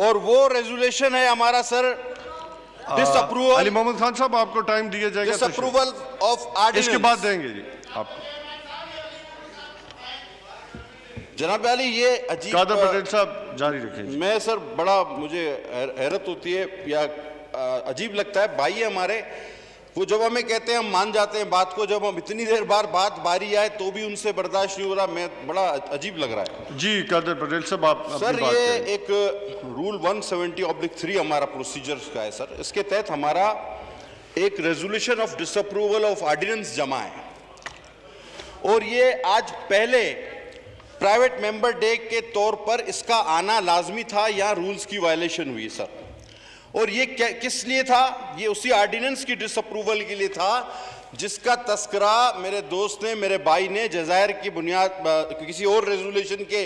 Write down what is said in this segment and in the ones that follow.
और वो रेजोल्यूशन है हमारा सर डिसअप्रूवल। अली मोहम्मद खान साहब, आपको टाइम दिया जाएगा, डिसअप्रूवल ऑफ ऑर्डिनेंस। इसके बाद देंगे जी आपको। जनाब अली, ये अजीब, कादर पटेल साहब जारी रखें। मैं सर बड़ा मुझे हैरत होती है या अजीब लगता है, भाई है हमारे, वो जब हमें कहते हैं हम मान जाते हैं बात को, जब हम इतनी देर बाद बात बारी आए तो भी उनसे बर्दाश्त नहीं हो रहा। मैं बड़ा अजीब लग रहा है जी। कादर पटेल साहब, आप सर, ये एक रूल 170/3 हमारा प्रोसीजर का है सर। इसके तहत हमारा एक resolution of disapproval of ordinance जमा है और ये आज पहले प्राइवेट मेंबर डे के तौर पर इसका आना लाजमी था। यहाँ रूल्स की वायलेशन हुई सर। और ये किस लिए था? ये उसी ऑर्डिनेंस की डिसअप्रूवल के लिए था जिसका तस्करा मेरे दोस्त ने, मेरे भाई ने जज़ायर की बुनियाद किसी और रेजोल्यूशन के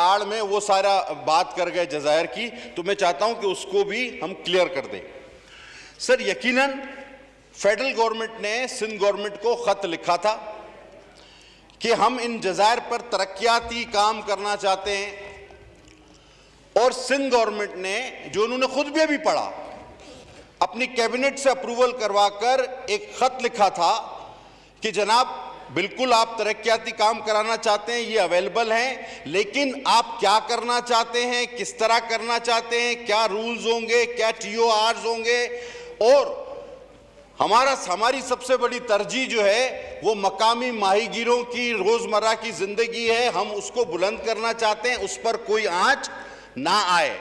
आड़ में वो सारा बात कर गए जज़ायर की। तो मैं चाहता हूं कि उसको भी हम क्लियर कर दें। सर, यकीनन फेडरल गवर्नमेंट ने सिंध गवर्नमेंट को खत लिखा था कि हम इन जज़ायर पर तरक्याती काम करना चाहते हैं, और सिंध गवर्नमेंट ने, जो उन्होंने खुद भी अभी पढ़ा, अपनी कैबिनेट से अप्रूवल करवाकर एक खत लिखा था कि जनाब बिल्कुल आप तरक्याती काम कराना चाहते हैं, ये अवेलेबल हैं, लेकिन आप क्या करना चाहते हैं, किस तरह करना चाहते हैं, क्या रूल्स होंगे, क्या TORs होंगे, और हमारी सबसे बड़ी तरजीह जो है वो मकामी माहीगीरों की रोजमर्रा की जिंदगी है, हम उसको बुलंद करना चाहते हैं, उस पर कोई आंच ना आए।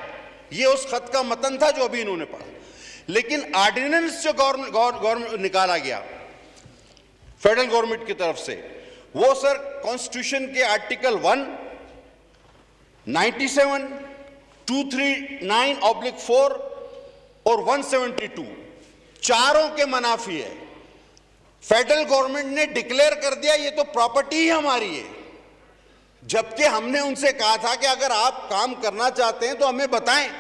ये उस खत का मतन था जो अभी इन्होंने पढ़ा। लेकिन ऑर्डिनेंस जो गवर्नमेंट निकाला गया फेडरल गवर्नमेंट की तरफ से, वो सर कॉन्स्टिट्यूशन के आर्टिकल 1, 97, 239/4 और 172 चारों के मनाफी है। फेडरल गवर्नमेंट ने डिक्लेयर कर दिया ये तो प्रॉपर्टी ही हमारी है, जबकि हमने उनसे कहा था कि अगर आप काम करना चाहते हैं तो हमें बताएं।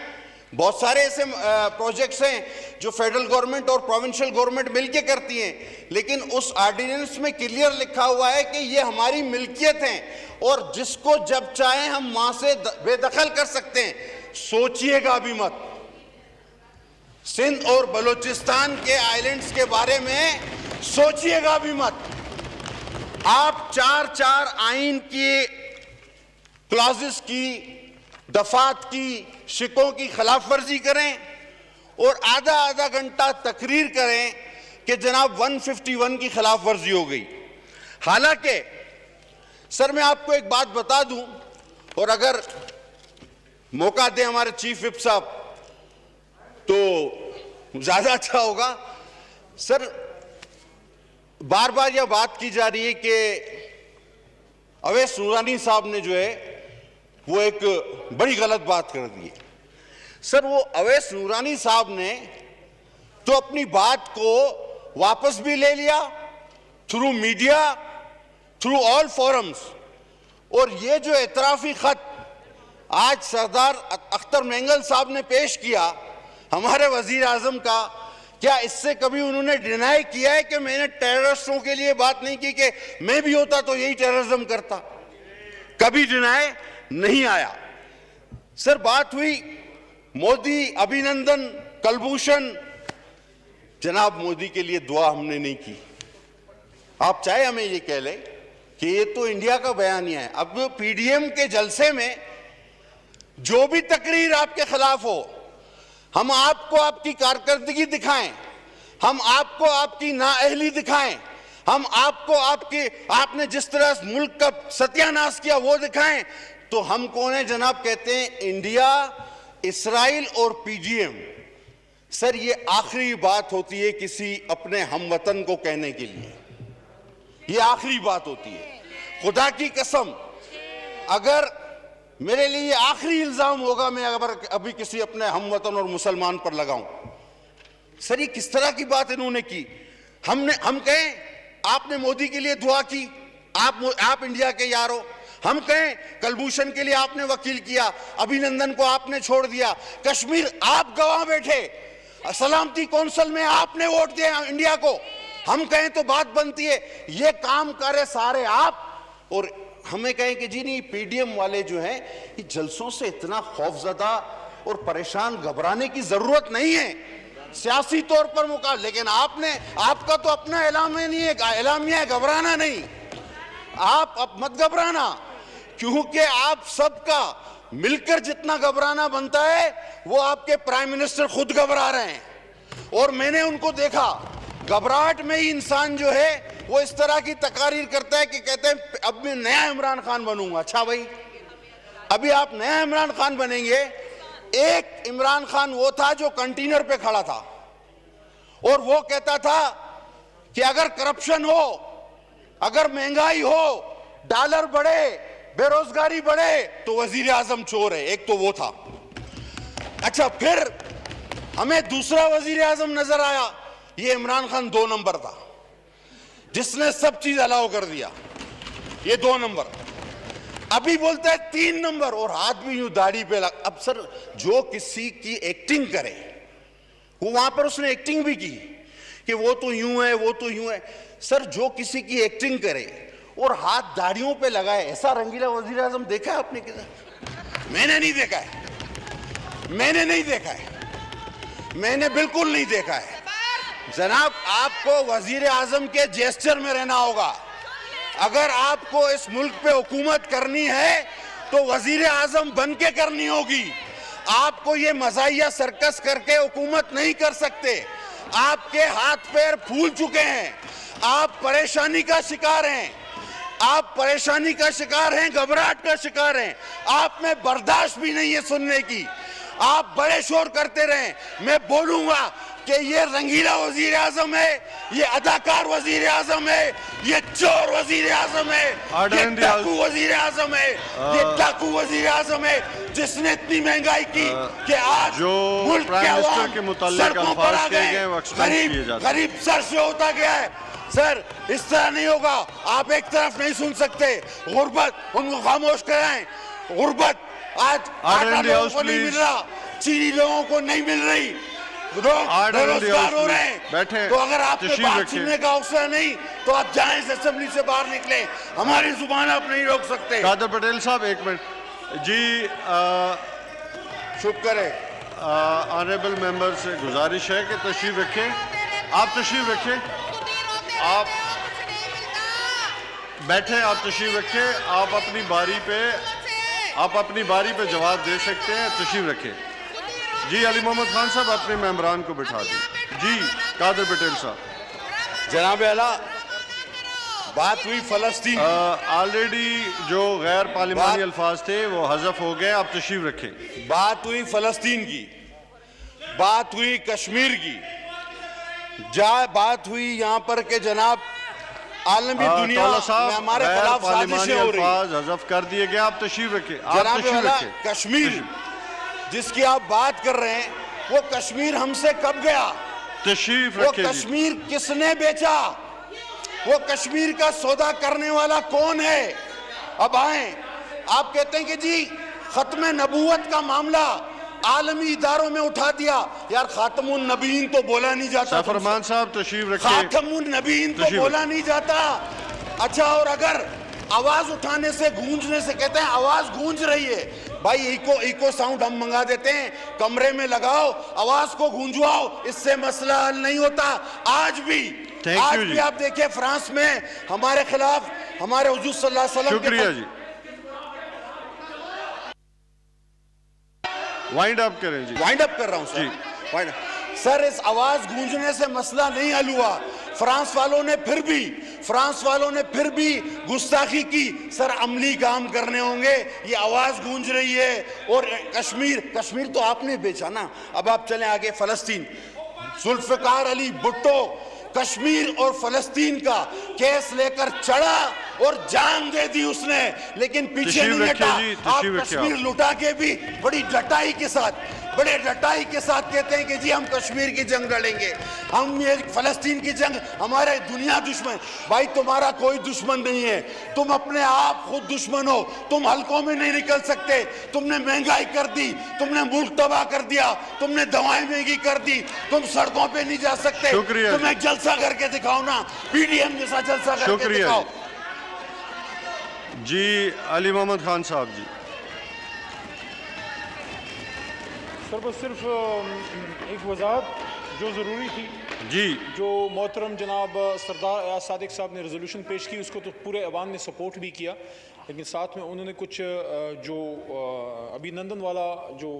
बहुत सारे ऐसे प्रोजेक्ट्स हैं जो फेडरल गवर्नमेंट और प्रोविंशियल गवर्नमेंट मिलके करती हैं, लेकिन उस ऑर्डिनेंस में क्लियर लिखा हुआ है कि ये हमारी मिल्कियत हैं और जिसको जब चाहे हम वहां से बेदखल कर सकते हैं। सोचिएगा भी मत, सिंध और बलूचिस्तान के आइलैंड्स के बारे में सोचिएगा भी मत। आप 4 आइन की क्लॉजेस की, दफात की, शिकों की खिलाफ वर्जी करें और आधा घंटा तकरीर करें कि जनाब 151 की खिलाफ वर्जी हो गई। हालांकि सर मैं आपको एक बात बता दूं, और अगर मौका दें हमारे चीफ विप साहब तो ज्यादा अच्छा होगा। सर, बार बार यह बात की जा रही है कि अवैस नूरानी साहब ने जो है वो एक बड़ी गलत बात कर दी है। सर, वो अवैस नूरानी साहब ने तो अपनी बात को वापस भी ले लिया through media, through all forums, और ये जो एतराफी खत आज सरदार अख्तर मेंगल साहब ने पेश किया हमारे वजीर आजम का, क्या इससे कभी उन्होंने डिनाई किया है कि मैंने टेररिस्टों के लिए बात नहीं की कि मैं भी होता तो यही टेररिज्म करता? कभी डिनाई नहीं आया। सर, बात हुई मोदी अभिनंदन कलभूषण, जनाब मोदी के लिए दुआ हमने नहीं की। आप चाहे हमें ये कह लें कि ये तो इंडिया का बयानिया है। अब PDM के जलसे में जो भी तकरीर आपके खिलाफ हो, हम आपको आपकी कारकर्दगी दिखाएं, हम आपको आपकी नाअहली दिखाएं, हम आपको आपने जिस तरह मुल्क का सत्यानाश किया वो दिखाएं, तो हम कौन है जनाब? कहते हैं इंडिया, इस्राइल और PDM। सर, ये आखिरी बात होती है किसी अपने हमवतन को कहने के लिए, ये आखिरी बात होती है। खुदा की कसम, अगर मेरे लिए ये आखिरी इल्जाम होगा मैं अगर अभी किसी अपने हमवतन और मुसलमान पर लगाऊं। सर, ये किस तरह की बात इन्होंने की? हम कहें आपने मोदी के लिए दुआ की, आप इंडिया के यार हो। हम कहें कलभूषण के लिए आपने वकील किया, अभिनंदन को आपने छोड़ दिया, कश्मीर आप गवाह बैठे, सलामती कौंसिल में आपने वोट दिया इंडिया को। हम कहें तो बात बनती है, ये काम करे सारे आप, और हमें कहें कि जी नहीं PDM वाले जो हैं ये जलसों से इतना खौफजदा और परेशान घबराने की जरूरत नहीं है सियासी तौर पर मुकाबला। लेकिन आपका तो अपना एलामिया है घबराना नहीं। आप अब मत घबराना, क्योंकि आप सबका मिलकर जितना घबराना बनता है वो आपके प्राइम मिनिस्टर खुद घबरा रहे हैं। और मैंने उनको देखा, घबराहट में ही इंसान जो है वो इस तरह की तकारीर करता है कि कहते हैं अब मैं नया इमरान खान बनूंगा। अच्छा भाई, अभी आप नया इमरान खान बनेंगे। एक इमरान खान वो था जो कंटेनर पे खड़ा था और वो कहता था कि अगर करप्शन हो, अगर महंगाई हो, डॉलर बढ़े, बेरोजगारी बढ़े तो वजीर आजम चोर है। एक तो वो था। अच्छा, फिर हमें दूसरा वजीर आजम नजर आया, ये इमरान खान 2 नंबर था जिसने सब चीज अलाउ कर दिया। ये 2 नंबर। अभी बोलता है 3 नंबर और हाथ भी यूं दाढ़ी पे लग। अब सर, जो किसी की एक्टिंग करे, वो वहां पर उसने एक्टिंग भी की कि वो तो यूं है, वो तो यूं है। सर, जो किसी की एक्टिंग करे और हाथ दाढ़ियों पे लगाए, ऐसा रंगीला वजीर आजम देखा है आपने किधर? मैंने नहीं देखा है, मैंने नहीं देखा है, मैंने बिल्कुल नहीं देखा है। जनाब, आपको वजीर आजम के जेस्चर में रहना होगा। अगर आपको इस मुल्क पे हुकूमत करनी है तो वजीर आजम बन के करनी होगी। आपको ये मजाहिया सर्कस करके हुकूमत नहीं कर सकते। आपके हाथ पैर फूल चुके हैं, आप परेशानी का शिकार हैं, आप परेशानी का शिकार हैं, घबराहट का शिकार हैं। आप में बर्दाश्त भी नहीं है सुनने की। आप बड़े शोर करते रहें, मैं बोलूंगा कि ये रंगीला वजीर आजम है, ये अदाकार वजीर आजम है, ये चोर वजीर आजम है, ये डाकू वजीर आजम है, ये डाकू वजीर आजम है जिसने इतनी महंगाई की कि आज मुल्क के अवाम सड़कों पर आ गए, गरीब सर से होता गया है। सर, इस तरह नहीं होगा। आप एक तरफ नहीं सुन सकते। गुर्बत, उनको खामोश कराएं। गुर्बत आज आटा लोगों को नहीं मिल रहा, चीनी लोगों को नहीं मिल रही, लोग बेरोजगार हो रहे हैं। तो अगर आपके बात सुनने का अवसर नहीं तो आप जाएं, इस असेंबली से बाहर निकले। हमारी जुबान आप नहीं रोक सकते। कादर पटेल साहब, 1 मिनट जी। शुक्र है। ऑनरेबल मेंबर से गुजारिश है कि तशरीफ रखें। आप तशरीफ रखें, आप बैठे, आप तशरीफ रखें। आप अपनी बारी पे जवाब दे सकते हैं। तशरीफ रखें जी। अली मोहम्मद खान साहब, अपने मेंबरान को बिठा दें जी। कादर पटेल साहब। जनाब आला, बात हुई फलस्तीन। ऑलरेडी जो गैर पार्लिमानी अल्फाज थे वो हज़फ हो गए। आप तशरीफ रखें। बात हुई फलस्तीन की, बात हुई कश्मीर की, बात हुई यहाँ पर के जनाब आलमी दुनिया में हमारे खिलाफ साजिशें हो रही हैं। हज़फ कर दिए गए। आप तशरीफ रखें। जनाब, कश्मीर जिसकी आप बात कर रहे हैं, वो कश्मीर हमसे कब गया? तशरीफ वो रखें। कश्मीर किसने बेचा? वो कश्मीर का सौदा करने वाला कौन है? अब आए, आप कहते हैं कि जी खत्म नबूवत का मामला आलमी इदारों में उठा दिया। यार, खातमुन नबीन तो बोला नहीं जाता। फरमान साहब तशरीफ रखें। खातमुन नबीन तो बोला नहीं जाता। अच्छा, और अगर आवाज उठाने से, गूंजने से, कहते हैं आवाज गूंज रही है, भाई इको साउंड हम मंगा देते हैं, कमरे में लगाओ, आवाज को गूंजवाओ, इससे मसला हल नहीं होता। आज भी आप देखिए, फ्रांस में हमारे खिलाफ हमारे हुजूर सल्लल्लाहु अलैहि वसल्लम। शुक्रिया जी। वाइंड अप करें जी। वाइंड अप कर रहा हूं सर। सर, इस आवाज गूंजने से मसला नहीं हल हुआ। फ्रांस वालों ने फिर भी गुस्ताखी की। सर, अमली काम करने होंगे, ये आवाज गूंज रही है। और कश्मीर तो आपने बेचा ना। अब आप चलें आगे। फलस्तीन, जुल्फिकार अली भुट्टो कश्मीर और फलस्तीन का केस लेकर चढ़ा और जान दे दी उसने, लेकिन पीछे नहीं हटा। आप कश्मीर लुटा के भी बड़ी डटाई के साथ कहते हैं कि जी हम कश्मीर की जंग लड़ेंगे, हम ये फलस्तीन की जंग, हमारे दुनिया दुश्मन। भाई, तुम्हारा कोई दुश्मन नहीं है, तुम अपने आप खुद दुश्मन हो। तुम हल्कों में नहीं निकल सकते। तुमने महंगाई कर दी, तुमने मुल्क तबाह कर दिया, तुमने दवाएं महंगी कर दी, तुम सड़कों पे नहीं जा सकते। तुम एक जलसा करके दिखाओ ना, पीडीएम जैसा जलसा करके दिखाओ जी। अली मोहम्मद खान साहब जी। सर बस सिर्फ एक वजाहत जो ज़रूरी थी, जी जो मोहतरम जनाब सरदार अयाज सादिक साहब ने रेजोल्यूशन पेश की, उसको तो पूरे अवाम ने सपोर्ट भी किया, लेकिन साथ में उन्होंने कुछ जो अभिनंदन वाला जो